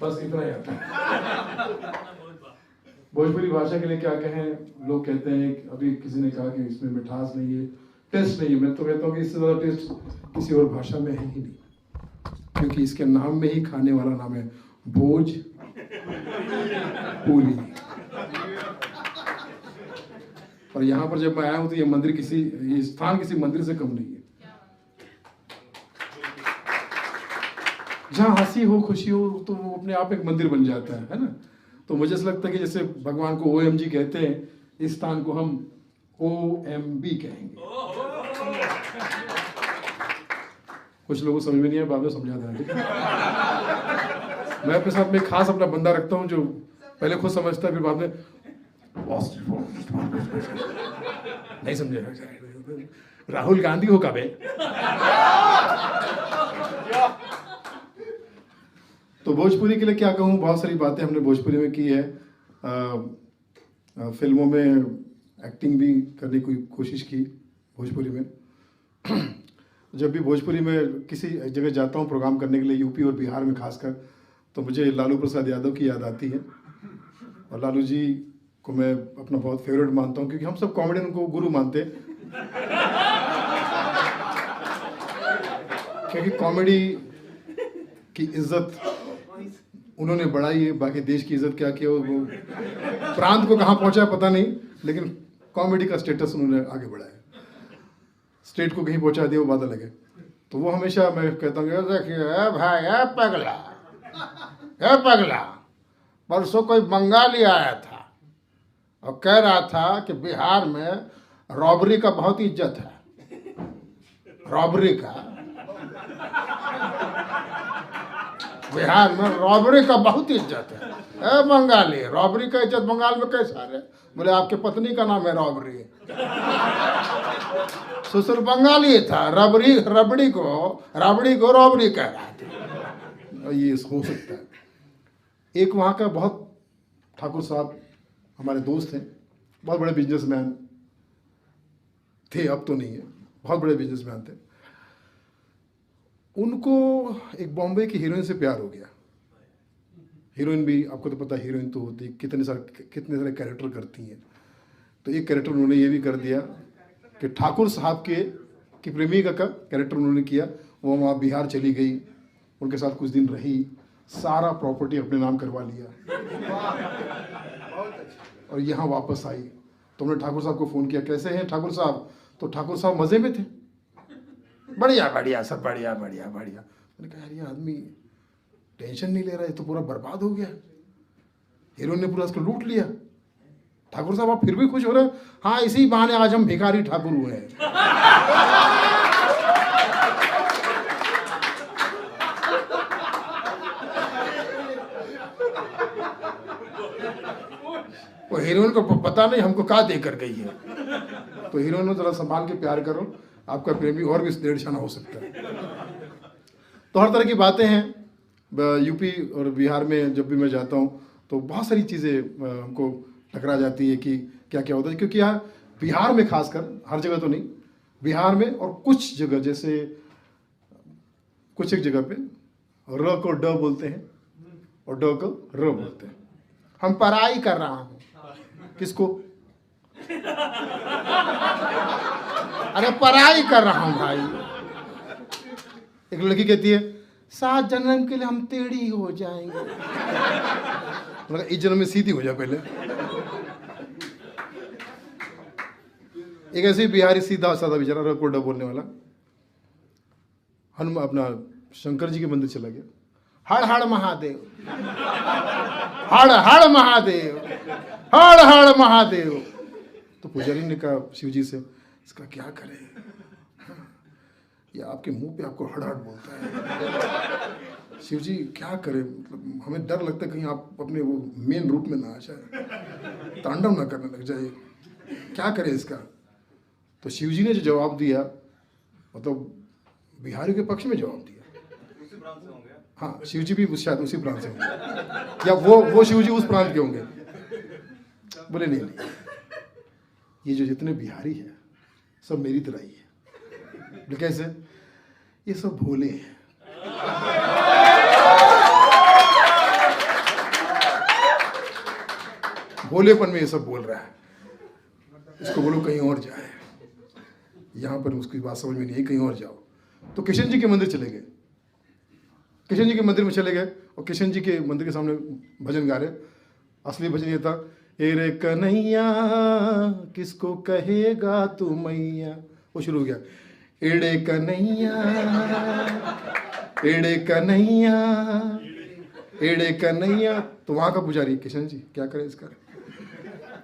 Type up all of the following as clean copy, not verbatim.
बस इतना ही आता है। भोजपुरी भाषा के लिए क्या कहें, लोग कहते हैं, अभी किसी ने कहा कि इसमें मिठास नहीं है, टेस्ट नहीं है। मैं तो कहता हूँ कि इससे ज़्यादा टेस्ट किसी और भाषा में है ही नहीं, क्योंकि इसके नाम में ही खाने वाला नाम है भोजपुरी। और यहाँ पर जब मैं आया हूँ तो ये स्थान किसी मंदिर से कम नहीं है। जहाँ हंसी हो, खुशी हो, तो वो अपने आप एक मंदिर बन जाता है ना। तो मुझे ऐसा लगता है कि जैसे भगवान को OMG कहते हैं, इस स्थान को हम OMB कहेंगे। कुछ लोगों को समझ में नहीं है, बाद में समझा देना, ठीक है। मैं अपने साथ में खास अपना बंदा रखता हूँ जो पहले खुद समझता है, फिर बाद में नहीं समझेगा। राहुल गांधी हो कब है। तो भोजपुरी के लिए क्या कहूँ, बहुत सारी बातें हमने भोजपुरी में की है। फिल्मों में एक्टिंग भी करने की कोशिश की भोजपुरी में। जब भी भोजपुरी में किसी जगह जाता हूँ प्रोग्राम करने के लिए, यूपी और बिहार में खासकर, तो मुझे लालू प्रसाद यादव की याद आती है। और लालू जी को मैं अपना बहुत फेवरेट मानता हूँ, क्योंकि हम सब कॉमेडियन को गुरु मानते हैं। क्योंकि कॉमेडी की इज्जत उन्होंने बढ़ाई है, बाकी देश की इज्जत क्या की, वो प्रांत को कहाँ पहुँचा पता नहीं, लेकिन कॉमेडी का स्टेटस उन्होंने आगे बढ़ाया, स्टेट को कहीं पहुँचा दिया, वो बात अलग है। तो वो हमेशा मैं कहता हूँ, देखिए भाई, पगला, परसों कोई बंगाली आया था और कह रहा था कि बिहार में रॉबरी का बहुत इज्जत है, रॉबरी का, बिहार में रॉबरी का बहुत इज्जत है। बंगाली, रॉबरी का इज्जत बंगाल में कैसा है? बोले आपके पत्नी का नाम है रॉबरी। ससुर बंगाली था, रबड़ी को रॉबरी कह रहा था। ये हो सकता है। एक वहाँ का बहुत ठाकुर साहब हमारे दोस्त हैं, बहुत बड़े बिजनेसमैन थे, अब तो नहीं है, बहुत बड़े बिजनेसमैन थे। उनको एक बॉम्बे की हीरोइन से प्यार हो गया। हीरोइन भी, आपको तो पता, हीरोइन तो होती कितने सारे कैरेक्टर करती हैं। तो एक कैरेक्टर उन्होंने ये भी कर दिया कि ठाकुर साहब की प्रेमिका का कैरेक्टर उन्होंने किया। वो वहाँ बिहार चली गई, उनके साथ कुछ दिन रही, सारा प्रॉपर्टी अपने नाम करवा लिया और यहाँ वापस आई। तो हमने ठाकुर साहब को फ़ोन किया, कैसे हैं ठाकुर साहब? तो ठाकुर साहब मज़े में थे, बढ़िया सब बढ़िया। मैंने कहा यार, ये आदमी टेंशन नहीं ले रहा है, तो पूरा बर्बाद हो गया, हीरोइन ने पूरा उसको लूट लिया। ठाकुर साहब आप फिर भी खुश हो रहे हैं? हाँ, इसी बहाने आज हम भिखारी ठाकुर हुए हैं। वो हीरोइन को पता नहीं हमको क्या देकर गई है। तो हीरोइन ने जरा संभाल के प्यार करो, आपका प्रेमी और भी 1.5 हो सकता है। तो हर तरह की बातें हैं। यूपी और बिहार में जब भी मैं जाता हूँ तो बहुत सारी चीज़ें हमको टकरा जाती है कि क्या क्या होता है। क्योंकि यहाँ बिहार में खासकर, हर जगह तो नहीं, बिहार में और कुछ जगह, जैसे कुछ एक जगह पे र को ड बोलते हैं और ड को र बोलते हैं। हम पढ़ाई कर रहा हूँ, किसको? अरे पढ़ाई कर रहा हूँ भाई। एक लड़की कहती है 7 जन्म के लिए हम टेढ़ी हो जाएंगे। मतलब इस जन्म में सीधी हो जाए पहले। एक ऐसे बिहारी सीधा साधा बेचारा रकोडा बोलने वाला, हनुमान अपना शंकर जी के मंदिर चला गया। हर हर महादेव, हर हर महादेव, हर हर महादेव। तो पुजारी ने कहा शिव जी से, इसका क्या करें? ये आपके मुंह पे आपको हड़ हड़ बोलता है। शिव जी क्या करें, मतलब हमें डर लगता है कहीं आप अपने वो मेन रूप में ना आ जाए, तांडव ना करने लग जाए, क्या करें इसका? तो शिव जी ने जो जवाब दिया, मतलब बिहारी के पक्ष में जवाब दिया। हाँ, शिव जी भी शायद उसी प्रांत से होंगे, या वो शिव जी उस प्रांत के होंगे। बोले नहीं, ये जो जितने बिहारी हैं सब मेरी तरह ही है। कैसे? ये सब भोले हैं। भोलेपन में ये सब बोल रहा है, इसको बोलो कहीं और जाए, यहाँ पर उसकी बात समझ में नहीं आई, कहीं और जाओ। तो किशन जी के मंदिर चले गए, किशन जी के मंदिर में चले गए और किशन जी के मंदिर के सामने भजन गा रहे। असली भजन ये था, एरे कन्हैया किसको कहेगा तू मैया, वो शुरू हो गया, एड़े कन्हैया एड़े कन्हैया एड़े कन्हैया। तो वहाँ का पुजारी, किशन जी क्या करें इसका,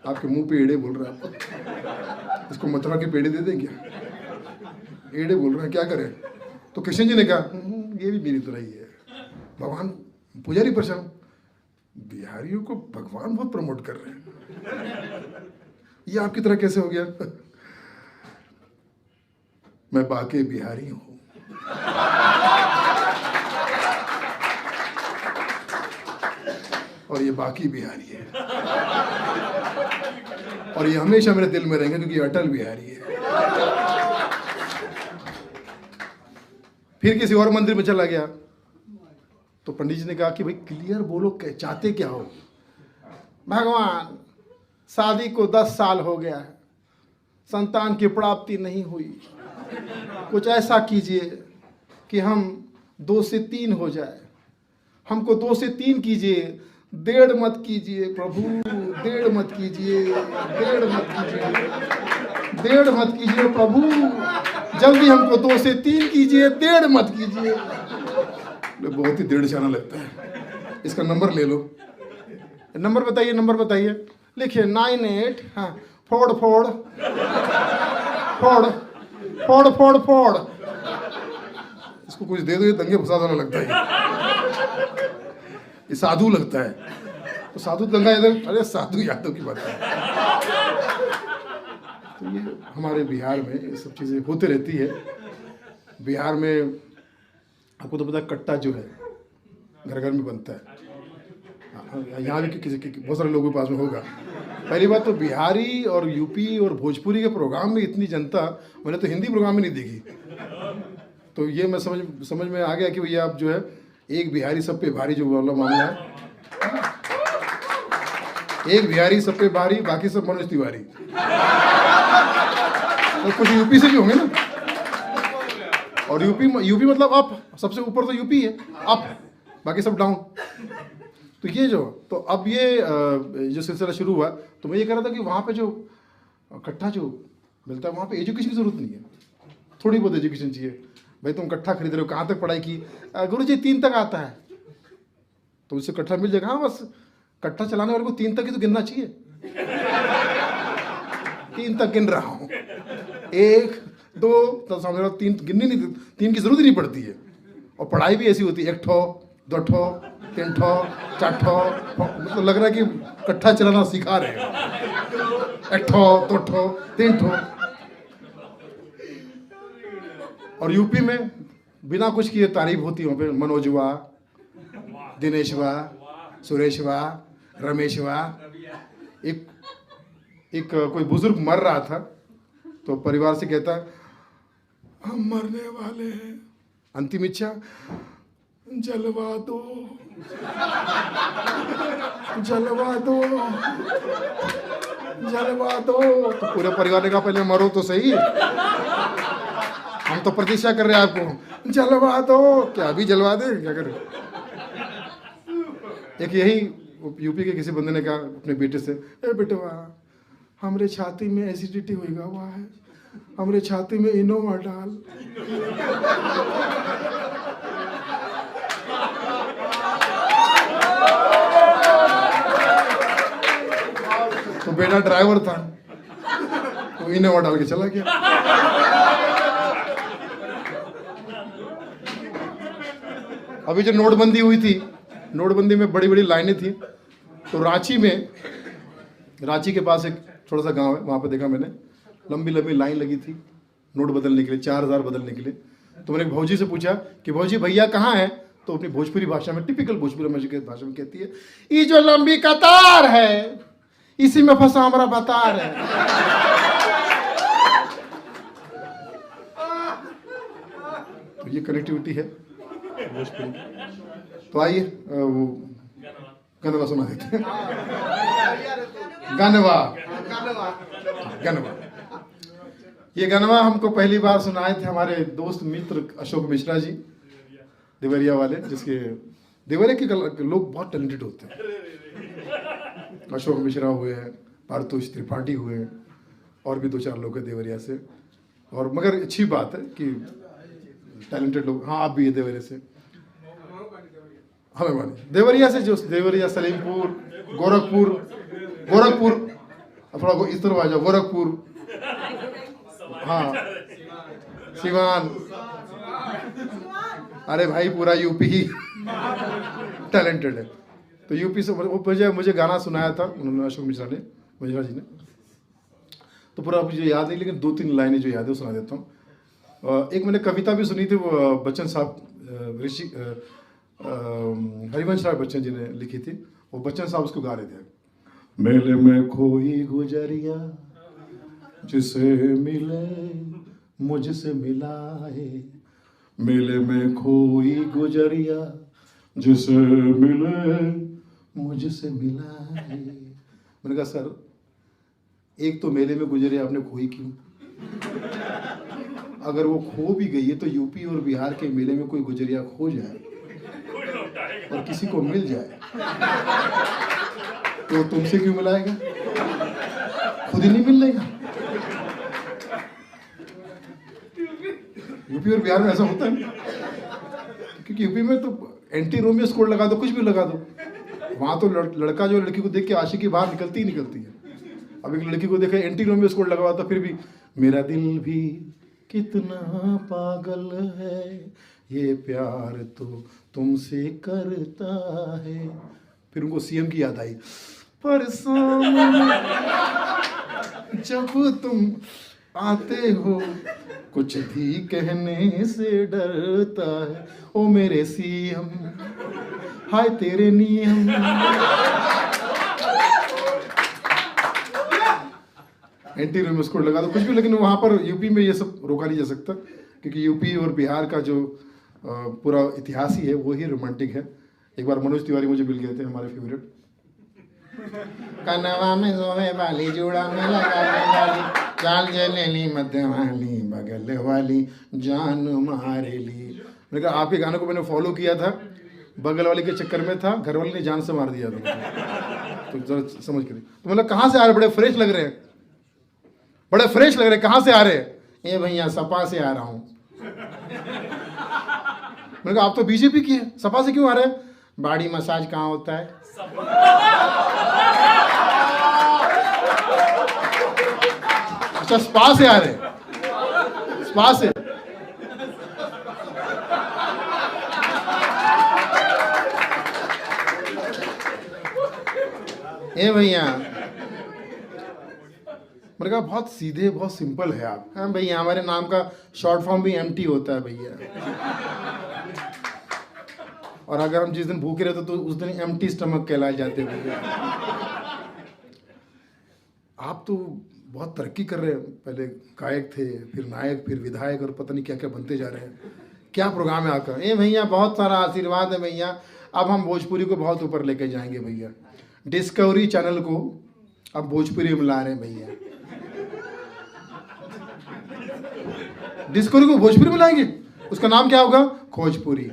आपके मुंह पे एड़े बोल रहा है, इसको मथुरा के पेड़े दे दें क्या, एड़े बोल रहे हैं क्या करें। तो किशन जी ने कहा ये भी मेरी तरह ही है। भगवान पुजारी परेशान, बिहारियों को भगवान बहुत प्रमोट कर रहे हैं, ये आपकी तरह कैसे हो गया। मैं बाके बिहारी हूं, और ये बाकी बिहारी है, और ये हमेशा मेरे दिल में रहेंगे क्योंकि अटल बिहारी है। फिर किसी और मंदिर में चला गया तो पंडित जी ने कहा कि भाई क्लियर बोलो, चाहते क्या हो। भगवान शादी को 10 साल हो गया है, संतान की प्राप्ति नहीं हुई, कुछ ऐसा कीजिए कि हम 2 से 3 हो जाए, हमको 2 से 3 कीजिए, 1.5 मत कीजिए प्रभु, 1.5 मत कीजिए, 1.5 मत कीजिए, 1.5 मत कीजिए प्रभु, जल्दी हमको 2 से 3 कीजिए, 1.5 मत कीजिए। बहुत ही डेढ़शाना लगता है, इसका नंबर ले लो, नंबर बताइए, नंबर बताइए, लिखिए 98, हाँ, फोड़ फोड़ फोड़ फोड़ फोड़ फोड़। इसको कुछ दे दो, ये दंगे फसाद वाला लगता है, ये साधु लगता है। तो साधु दंगा इधर, अरे साधु यादव की बात है। तो ये हमारे बिहार में ये सब चीज़ें होती रहती है। बिहार में आपको तो पता है, कट्टा जो है घर घर में बनता है, यहाँ भी किसी बहुत सारे लोगों के पास में होगा। पहली बात तो बिहारी और यूपी और भोजपुरी के प्रोग्राम में इतनी जनता, मैंने तो हिंदी प्रोग्राम ही नहीं देखी। तो ये मैं समझ में आ गया कि भैया आप जो है एक बिहारी सब पे भारी जो वाला मामला है, एक बिहारी सब पे भारी, बाकी सब मनोज तिवारी। तो कुछ यूपी से भी होंगे ना, और यूपी मतलब अप, सबसे ऊपर तो यूपी है, अप, बाकी सब डाउन। तो ये जो, तो अब ये जो सिलसिला शुरू हुआ, तो मैं ये कह रहा था कि वहाँ पे जो कट्ठा जो मिलता है, वहाँ पे एजुकेशन की जरूरत नहीं है, थोड़ी बहुत एजुकेशन चाहिए। भाई तुम कट्ठा खरीद रहे हो, कहाँ तक पढ़ाई की, गुरुजी 3 तक आता है, तो उससे कट्ठा मिल जाएगा। हाँ, बस कट्ठा चलाने वाले को 3 तक ही तो गिनना चाहिए। 3 तक गिन रहा हूँ, 1 2, तो समझ रहा 3 गिननी नहीं, 3 की जरूरत ही नहीं पड़ती है। और पढ़ाई भी ऐसी होती है, 1 ठो 2 ठो 3 ठो 4 ठो, मतलब लग रहा है कि कट्ठा चलाना सिखा रहे हैं। 1 ठो 2 ठो 3 ठो। और यूपी में बिना कुछ किए तारीफ होती है, वहाँ पे मनोज हुआ, दिनेश हुआ, सुरेश हुआ, रमेश हुआ। एक कोई बुजुर्ग मर रहा था, तो परिवार से कहता हम मरने वाले हैं, अंतिम इच्छा जलवा दो, जलवा दो, जलवा दो। तो पूरे परिवार ने कहा पहले मरो तो सही, हम तो प्रतीक्षा कर रहे हैं आपको, जलवा दो। क्या अभी जलवा दे, क्या करें। एक यही यूपी के किसी बंदे ने कहा अपने बेटे से, ए बेटवा हमरे छाती में एसिडिटी हुआ है, हमरे छाती में इनोवा डाल। तो बेटा ड्राइवर था, तो इनोवा डाल के चला गया। अभी जो नोटबंदी हुई थी, नोटबंदी में बड़ी बड़ी लाइनें थी, तो रांची के पास एक छोटा सा गांव है, वहाँ पे देखा मैंने लंबी लंबी लाइन लगी थी नोट बदलने के लिए, 4000 बदलने के लिए। तो मैंने भौजी से पूछा कि भौजी भैया कहाँ है, तो अपनी भोजपुरी भाषा में, टिपिकल भोजपुरी भाषा में कहती है, ये जो लंबी कतार है इसी में फंसा हमारा बतार है। तो ये कनेक्टिविटी है भोजपुरी। तो आइए वो गाना सुना देते हैं। गनवा। गनवा, ये गनवा हमको पहली बार सुनाए थे हमारे दोस्त मित्र अशोक मिश्रा जी, देवरिया वाले, जिसके देवरिया के लोग बहुत टैलेंटेड होते हैं। अशोक मिश्रा हुए हैं, पारतोष त्रिपाठी हुए हैं, और भी 2-4 लोग हैं देवरिया से। और मगर अच्छी बात है कि टैलेंटेड लोग। हाँ, आप भी है देवरिया से? हमें मानी देवरिया से, जो देवरिया, सलीमपुर, गोरखपुर, थोड़ा इस तरफ आ जाओ, गोरखपुर, हाँ, सिवान। अरे भाई, पूरा यूपी ही टैलेंटेड है। तो यूपी से मुझे गाना सुनाया था उन्होंने, अशोक मिश्रा जी ने। तो पूरा मुझे याद नहीं, लेकिन 2-3 लाइनें जो याद है वो सुना देता हूँ। एक मैंने कविता भी सुनी थी, वो बच्चन साहब, ऋषि हरिवंश राय बच्चन जी ने लिखी थी। वो बच्चन साहब उसको गा रहे थे। मेले में खोई गुजरिया जिसे मिले मुझसे मिलाए, मेले में खोई गुजरिया जिसे मिले मुझसे मिलाए। मैंने कहा सर, एक तो मेले में गुजरिया आपने खोई क्यों? अगर वो खो भी गई है तो यूपी और बिहार के मेले में कोई गुजरिया खो जाए और किसी को मिल जाए तो तुमसे क्यों मिलाएगा? खुद ही नहीं मिल लेगा। यूपी और बिहार में ऐसा होता है, क्योंकि यूपी में तो एंटी रोमियो स्कोर लगा दो, कुछ भी लगा दो, वहां तो लड़का जो लड़की को देख के आशिकी बाहर निकलती ही निकलती है। अब एक लड़की को देखे एंटी रोमियो स्कोर लगा तो फिर भी मेरा दिल भी कितना पागल है, ये प्यार तो तुमसे करता है। फिर उनको सीएम की याद आई, पर जब तुम आते हो कुछ भी कहने से डरता है, ओ मेरे सीएम हाय तेरे नियम। एंटी रोमियो स्कोर लगा दो, कुछ भी। लेकिन वहाँ पर यूपी में ये सब रोका नहीं जा सकता, क्योंकि यूपी और बिहार का जो पूरा इतिहास ही है वो ही रोमांटिक है। एक बार मनोज तिवारी मुझे मिल गए थे, हमारे फेवरेट। कनवा में सोहे वाली, जुड़ा में लगाने वाली, चाल जलेली मध्य वाली, बगल वाली जान मारे ली। मैंने कहा आपके गानों को मैंने फॉलो किया था, बगल वाली के चक्कर में था, घर वाली ने जान से मार दिया था। तो जरा समझ के, तो मतलब कहाँ से आ रहे? बड़े फ्रेश लग रहे हैं, बड़े फ्रेश लग रहे हैं। कहाँ से आ रहे हैं? ये भैया सपा से आ रहा हूँ। मैंने कहा आप तो बीजेपी की है, सपा से क्यों आ रहे हैं? बॉडी मसाज कहाँ होता है? अच्छा, स्पा से आ रहे हैं, स्पा से। ए भैया, मैंने कहा बहुत सीधे, बहुत सिंपल है आप। हाँ भैया, हमारे नाम का शॉर्ट फॉर्म भी एम्प्टी होता है भैया। और अगर हम जिस दिन भूखे रहते तो उस दिन एम्प्टी स्टमक कहलाए जाते भैया। आप तो बहुत तरक्की कर रहे हैं, पहले गायक थे, फिर नायक, फिर विधायक, और पता नहीं क्या क्या बनते जा रहे हैं। क्या प्रोग्राम है आपका? ए भैया, बहुत सारा आशीर्वाद है भैया। अब हम भोजपुरी को बहुत ऊपर लेके जाएंगे भैया। डिस्कवरी चैनल को अब भोजपुरी में ला रहे हैं भैया। डिस्कवरी को भोजपुरी में लाएंगे, उसका नाम क्या होगा? खोजपुरी।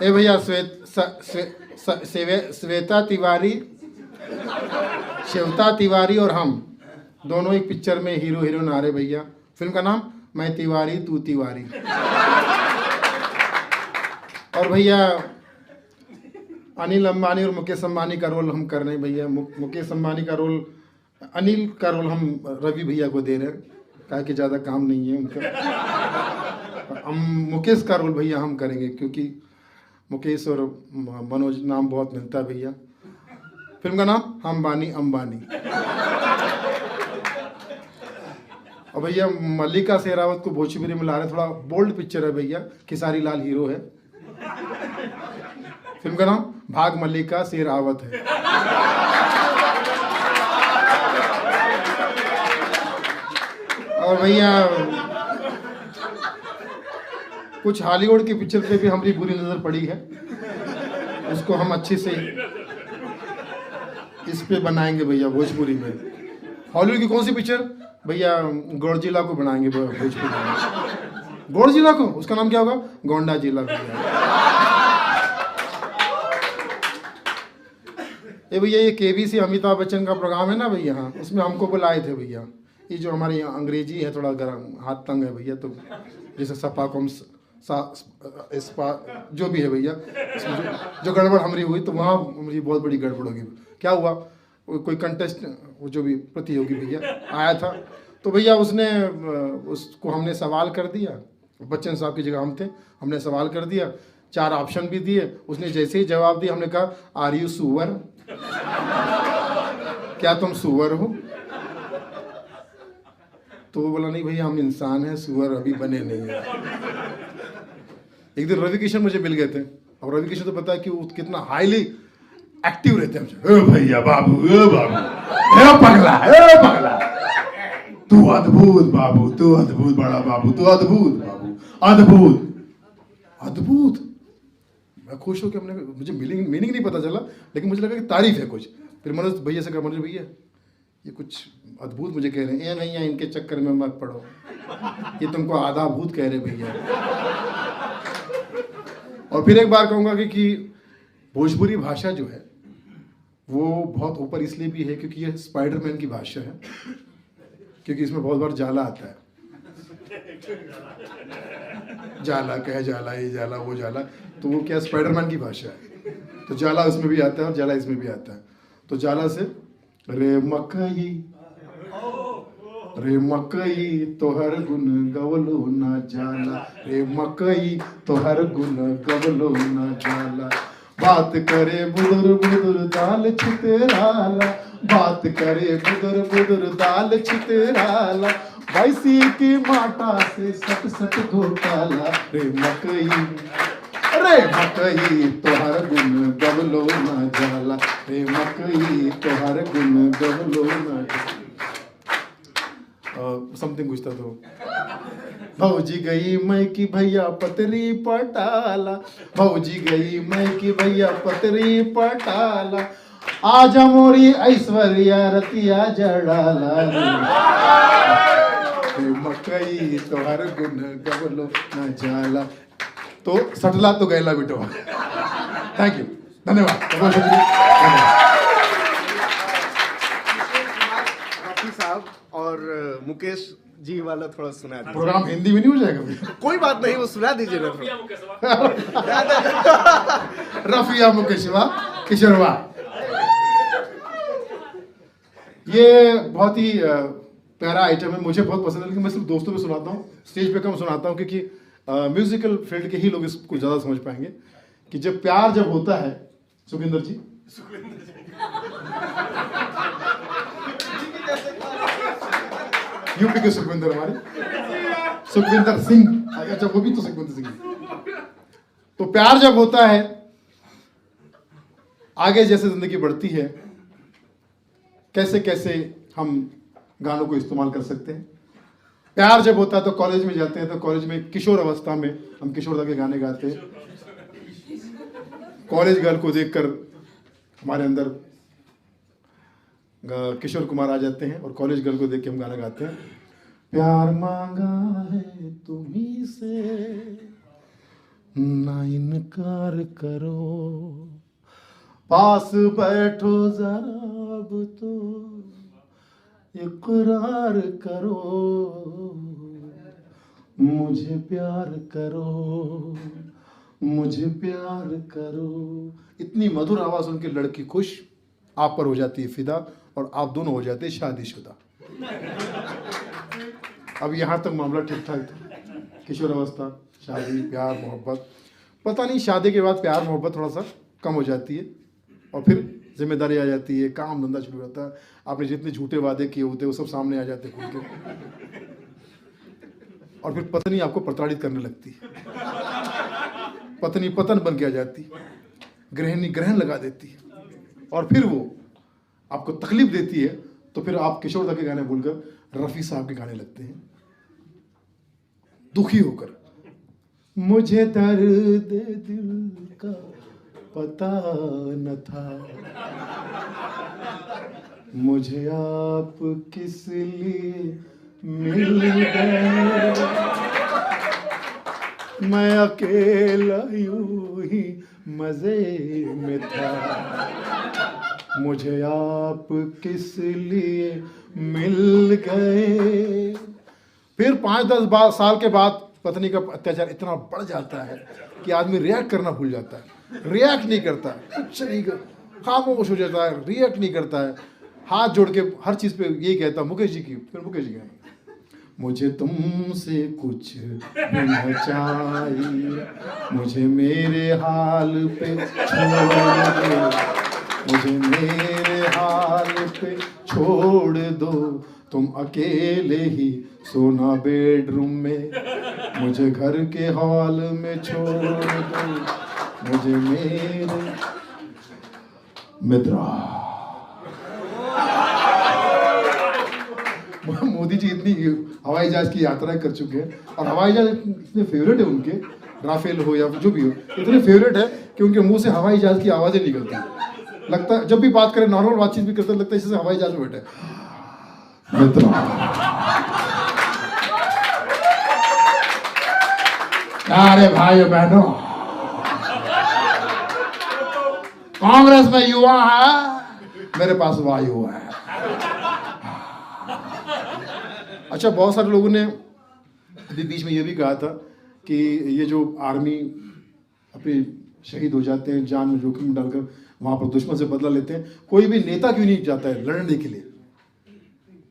ए भैया, श्वेता तिवारी, श्वेता तिवारी और हम दोनों एक पिक्चर में हीरो हीरोइन आ रहे भैया। फिल्म का नाम मैं तिवारी तू तिवारी। और भैया अनिल अंबानी और मुकेश अंबानी का रोल हम कर रहे हैं भैया। मुकेश अंबानी का रोल, अनिल का रोल हम रवि भैया को दे रहे हैं, कहा कि ज़्यादा काम नहीं है उनका। हम मुकेश का रोल भैया हम करेंगे, क्योंकि मुकेश और मनोज नाम बहुत मिलता है भैया। फिल्म का नाम हम बानी अंबानी। और भैया मल्लिका शेरावत को भोजपुरी में ला रहे हैं, थोड़ा बोल्ड पिक्चर है भैया। खेसारी लाल हीरो है। फिल्म का नाम भाग मल्लिका शेरावत है। और भैया कुछ हॉलीवुड की पिक्चर पे भी हमारी बुरी नजर पड़ी है, उसको हम अच्छे से इस पे बनाएंगे भैया भोजपुरी में। हॉलीवुड की कौन सी पिक्चर भैया? गॉडजिला को बनाएंगे भोजपुरी में। गॉडजिला को, उसका नाम क्या होगा? गोंडा जिला ये भैया। ये केबीसी अमिताभ बच्चन का प्रोग्राम है ना भैया, हाँ, उसमें हमको बुलाए थे भैया। ये जो हमारे यहाँ अंग्रेजी है थोड़ा गर्म, हाथ तंग है भैया, तो जैसे सपा कॉम स्पा जो भी है भैया, जो गड़बड़ हमारी हुई तो वहाँ मेरी बहुत बड़ी गड़बड़ होगी। क्या हुआ, कोई कंटेस्ट वो जो भी प्रतियोगी भैया आया था, तो भैया उसने उसको हमने सवाल कर दिया, बच्चन साहब की जगह हम थे, हमने सवाल कर दिया, 4 ऑप्शन भी दिए। उसने जैसे ही जवाब दिया हमने कहा आर यू सुअर, क्या तुम सुअर हो? तो वो बोला नहीं भैया हम इंसान हैं, सुअर अभी बने नहीं है। एक दिन रवि किशन मुझे मिल गए थे। अब रवि किशन तो पता है कि वो कितना हाईली एक्टिव रहते हैं। ए भैया बाबू, ए बाबू, ए पगला, ए पगला, तू अद्भुत बाबू, तू अद्भुत बड़ा बाबू, तू अद्भुत बाबू, अद्भुत अद्भुत। मैं खुश हो कि हमने, मुझे मीनिंग नहीं पता चला, लेकिन मुझे लगा कि तारीफ है कुछ। फिर मनोज भैया से कहा, मनोज भैया ये कुछ अद्भुत मुझे कह रहे हैं। ए भैया इनके चक्कर में मत पड़ो, ये तुमको आधा भूत कह रहे भैया। और फिर एक बार कहूँगा कि भोजपुरी भाषा जो है वो बहुत ऊपर इसलिए भी है क्योंकि ये स्पाइडरमैन की भाषा है, क्योंकि इसमें बहुत बार जाला आता है। जाला कह जाला, ये जाला वो जाला, तो वो क्या स्पाइडरमैन की भाषा है। तो जाला उसमें भी आता है और जाला इसमें भी आता है। तो जाला से रे मकई, रे मकई तोहर गुन गवलो ना जाला, रे मकई तोहर गुन गवलो ना जाला। बात करे बुदुर बुदुर दाल छितराला, बात करे बुदुर बुदुर दाल छितराला, भैंसी की माटा से सट सट घोटाला। रे मकई, रे मकई तोहर गुन गवलो ना जाला, रे मकई तोहर गुन गवलो ना जाला। समथिंग कुछ था। तो भौजी गई मैं की भैया पतरी पटाला, भौजी गई मैं की भैया पतरी पटाला, आजा मोरी ऐश्वर्या रतिया जड़ाला। मकई तोहर गुन गवलो न जाला। तो सटला तो गैला बिटो। थैंक यू, धन्यवाद। रफी साहब और मुकेश जी वाला थोड़ा सुना दीजिए। प्रोग्राम हिंदी में नहीं हो जाएगा? कोई बात नहीं, वो सुना दीजिए ना थोड़ा। रफिया मुकेशवा किशोरवा, ये बहुत ही प्यारा आइटम है, मुझे बहुत पसंद है। लेकिन मैं सिर्फ दोस्तों में सुनाता हूँ, स्टेज पे कम सुनाता हूँ, क्योंकि म्यूजिकल फील्ड के ही लोग इसको ज़्यादा समझ पाएंगे कि जब प्यार जब होता है। सुखविंदर जी, यूपी के सुखविंदर, हमारे सुखविंदर सिंह, अच्छा वो भी तो सुखविंदर सिंह। तो प्यार जब होता है, आगे जैसे जिंदगी बढ़ती है, कैसे कैसे हम गानों को इस्तेमाल कर सकते हैं। प्यार जब होता है तो कॉलेज में जाते हैं, तो कॉलेज में किशोर अवस्था में हम किशोरदा के गाने गाते हैं। कॉलेज गर्ल को देखकर हमारे अंदर किशोर कुमार आ जाते हैं और कॉलेज गर्ल को देख के हम गाना गाते हैं। प्यार मांगा है तुम्ही से, ना इनकार करो, पास बैठो जरा अब तो इकरार करो, मुझे प्यार करो, मुझे प्यार करो। इतनी मधुर आवाज सुन के लड़की खुश, आप पर हो जाती है फिदा, और आप दोनों हो जाते हैं शादीशुदा। अब यहाँ तक मामला ठीक ठाक था, किशोर अवस्था, शादी, प्यार, मोहब्बत। पता नहीं शादी के बाद प्यार मोहब्बत थोड़ा सा कम हो जाती है और फिर जिम्मेदारी आ जाती है, काम धंधा शुरू होता है, आपने जितने झूठे वादे किए होते हैं वो सब सामने आ जाते खुल के, और फिर पत्नी आपको प्रताड़ित करने लगती है, पत्नी पतन बन के आ जाती है, गृहिणी ग्रहण लगा देती है, और फिर वो आपको तकलीफ देती है। तो फिर आप किशोरदा के गाने भूलकर रफ़ी साहब के गाने लगते हैं, दुखी होकर। मुझे दर्द दिल का पता न था, मुझे आप किस लिए मिल गए, मैं अकेला यूं ही मजे में था, मुझे आप किस लिए मिल गए। फिर 5-10 साल के बाद पत्नी का अत्याचार इतना बढ़ जाता है कि आदमी रिएक्ट करना भूल जाता है, रिएक्ट नहीं करता, कुछ नहीं कर, खामोश हो जाता है, रिएक्ट नहीं करता है, हाथ जोड़ के हर चीज पे यही कहता मुकेश जी की। फिर मुकेश जी कहना, मुझे तुमसे कुछ न चाहिए, मुझे मेरे हाल पे छोड़ दो, मुझे मेरे हाल पे छोड़ दो, तुम अकेले ही सोना बेडरूम में, मुझे घर के हॉल में छोड़ दो, मुझे मेरे मित्रा। मोदी जी इतनी हवाई जहाज की यात्राएं कर चुके हैं और हवाई जहाज इतने फेवरेट है उनके, राफेल हो या जो भी हो, इतने फेवरेट है कि उनके मुंह से हवाई जहाज की आवाजें निकलती हैं। लगता है जब भी बात करें, नॉर्मल बातचीत भी करते, लगता है जैसे हवाई जहाज में बैठे। अरे भाइयों बहनों, कांग्रेस में युवा है, मेरे पास वायु है। अच्छा, बहुत सारे लोगों ने अभी बीच में ये भी कहा था कि ये जो आर्मी अपने शहीद हो जाते हैं, जान में जोखिम डालकर वहां पर दुश्मन से बदला लेते हैं, कोई भी नेता क्यों नहीं जाता है लड़ने के लिए?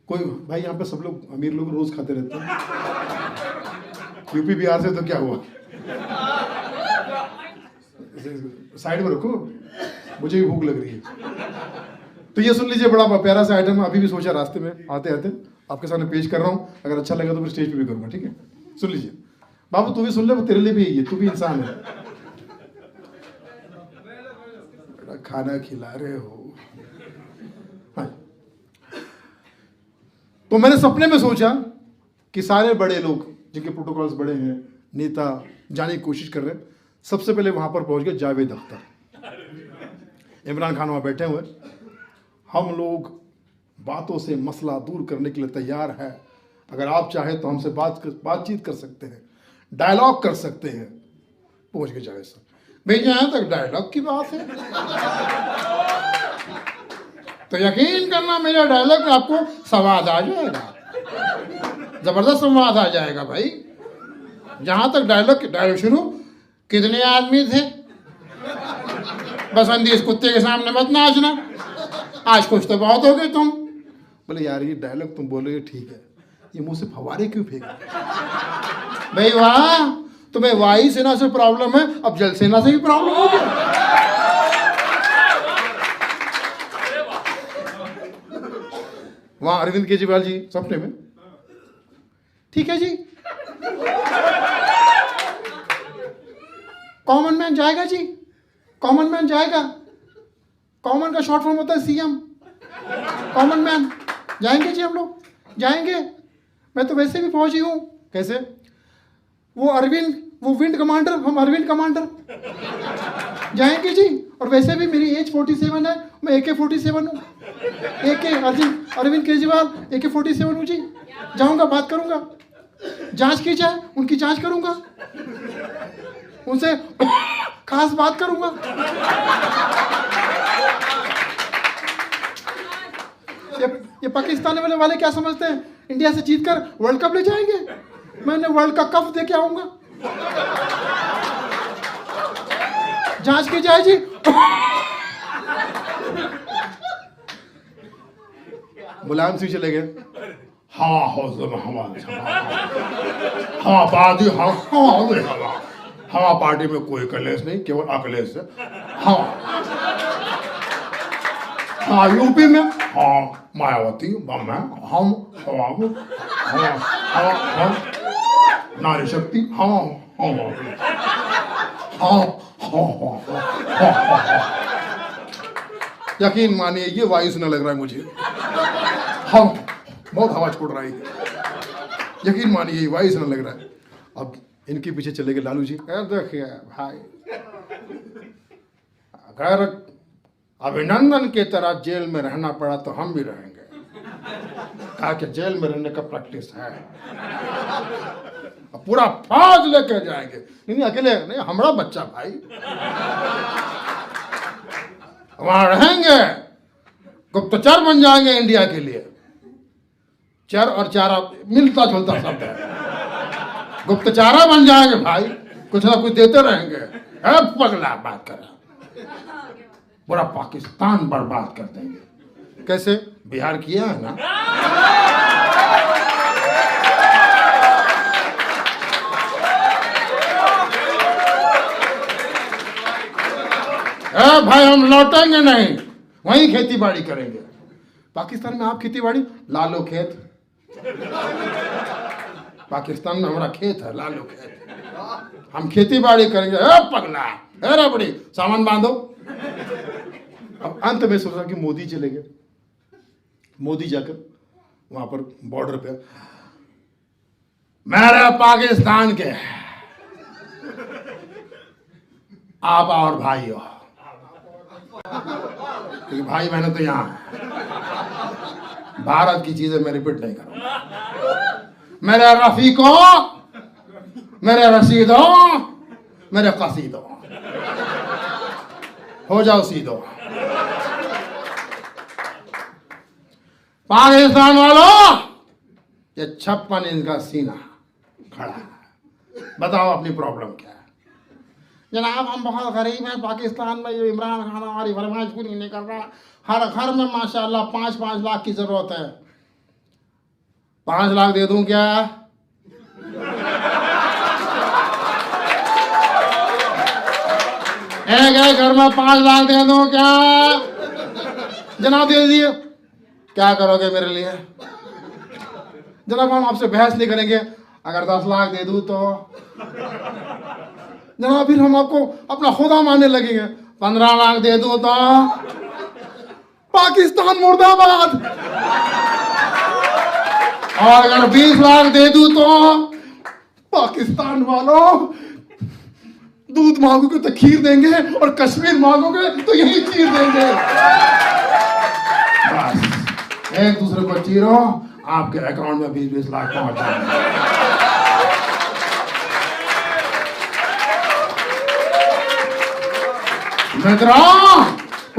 कोई भाई, यहाँ पे सब लोग अमीर लोग रोज खाते रहते हैं, यूपी बिहार से तो क्या हुआ, साइड में रखो, मुझे भी भूख लग रही है। तो ये सुन लीजिए, बड़ा प्यारा सा आइटम अभी भी सोचा रास्ते में आते आते आपके सामने पेश कर रहा हूँ, अगर अच्छा लगा तो फिर स्टेज पे भी करूंगा, ठीक है? सुन लीजिए बाबू, तू भी सुन ले, वो तेरे लिए भी है, तू भी इंसान है। बड़ा खाना खिला रहे हो। हाँ। तो मैंने सपने में सोचा कि सारे बड़े लोग जिनके प्रोटोकॉल्स बड़े हैं, नेता जाने की कोशिश कर रहे हैं, सबसे पहले वहां पर पहुंच गए जावेद अख्तर। इमरान खान वहां बैठे हुए, हम लोग बातों से मसला दूर करने के लिए तैयार है, अगर आप चाहे तो हमसे बातचीत कर सकते हैं, डायलॉग कर सकते हैं। पहुंच गए जावेद साहब। भाई जहां तक डायलॉग की बात है तो यकीन करना, मेरा डायलॉग में आपको संवाद आ जाएगा, जबरदस्त संवाद आ जाएगा भाई। जहां तक डायलॉग शुरू, कितने आदमी थे, बसंती इस कुत्ते के सामने मत नाचना, आज कुछ तो बहुत हो गए तुम। बोले यार ये डायलॉग तुम बोलोगे ठीक है, ये मुंह से फवारे क्यों फेंक? भाई वाह, तुम्हें वायु सेना से प्रॉब्लम है, अब जल सेना से भी प्रॉब्लम हो गया। वहां अरविंद केजरीवाल जी सपने में, ठीक है जी, कॉमन मैन जाएगा जी, कॉमन मैन जाएगा, कॉमन का शॉर्ट फॉर्म होता है सीएम, कॉमन मैन जाएंगे जी, हम लोग जाएंगे, मैं तो वैसे भी फौजी हूं। कैसे? वो अरविंद, वो विंड कमांडर, हम अरविंद कमांडर जाएंगे जी, और वैसे भी मेरी एज 47 है, मैं AK-47 हूँ, अरविंद केजरीवाल AK-47 हूँ जी, जाऊंगा, बात करूंगा, जांच की जाए उनकी जांच करूंगा, उनसे खास बात करूंगा। ये पाकिस्तान वाले क्या समझते हैं, इंडिया से जीतकर वर्ल्ड कप ले जाएंगे? मैंने वर्ल्ड का कप दे के आऊंगा, जांच की जाए जी। मुलायम सिंह चले गए, हाँ हवा पार्टी में कोई कलेश नहीं, केवल अखिलेश है। हाँ यूपी में हाँ मायावती, हम नारी शक्ति, यकीन मानिए ये वायु सुनने लग रहा है मुझे, बहुत हवा छोड़ रहा है, यकीन मानिए ये वायु सुनने लग रहा है। अब इनके पीछे चले गए लालू जी। देखिए भाई, अगर अभिनंदन की तरह जेल में रहना पड़ा तो हम भी रहेंगे। कहा कि जेल में रहने का प्रैक्टिस है, पूरा फौज लेके जाएंगे। नहीं अकेले नहीं, हमारा बच्चा भाई वहां रहेंगे, गुप्तचर बन जाएंगे इंडिया के लिए। चर और चारा मिलता जुलता शब्द है, गुप्तचारा बन जाएंगे भाई, कुछ ना कुछ देते रहेंगे। पगला बात कर रहा, पूरा पाकिस्तान बर्बाद कर देंगे। कैसे? बिहार किया है ना। भाई हम लौटेंगे नहीं, वहीं खेती बाड़ी करेंगे। पाकिस्तान में आप खेती बाड़ी, लालो खेत, पाकिस्तान में हमारा खेत है, लालो खेत, हम खेती बाड़ी करेंगे। पगला, रबड़ी, सामान बांधो। अब अंत में सोचा कि मोदी चले गए। मोदी जाकर वहां पर बॉर्डर पे, मेरे पाकिस्तान के आप और भाई हो, क्योंकि भाई बहन तो यहां है। भारत की चीजें मैं रिपीट नहीं करूंगा। मेरे रफीकों, मेरे रशीदों, मेरे कसीदों, हो जाओ सीधो। पाकिस्तान वालों, ये 56 इंच का सीना खड़ा है। बताओ अपनी प्रॉब्लम क्या है? जनाब हम बहुत गरीब हैं, पाकिस्तान में ये इमरान खान हमारी फरमाइश पूरी नहीं कर रहा। हर घर में माशाल्लाह 5-5 लाख की जरूरत है। 5 लाख दे दूं क्या? एक घर में 5 लाख दे दूं क्या? जनाब दे दीजिए। क्या करोगे मेरे लिए? जनाब हम आपसे बहस नहीं करेंगे। अगर 10 लाख दे दूं तो? जनाब फिर हम आपको अपना खुदा मानने लगेंगे। 15 लाख दे दूं तो? पाकिस्तान मुर्दाबाद। और अगर 20 लाख दे दूं तो? पाकिस्तान वालों, दूध मांगोगे तो खीर देंगे, और कश्मीर मांगोगे तो यही खीर देंगे। बस एक दूसरे को चीरो, आपके अकाउंट में 20-20 लाख पहुंच जाएंगे। मित्रों,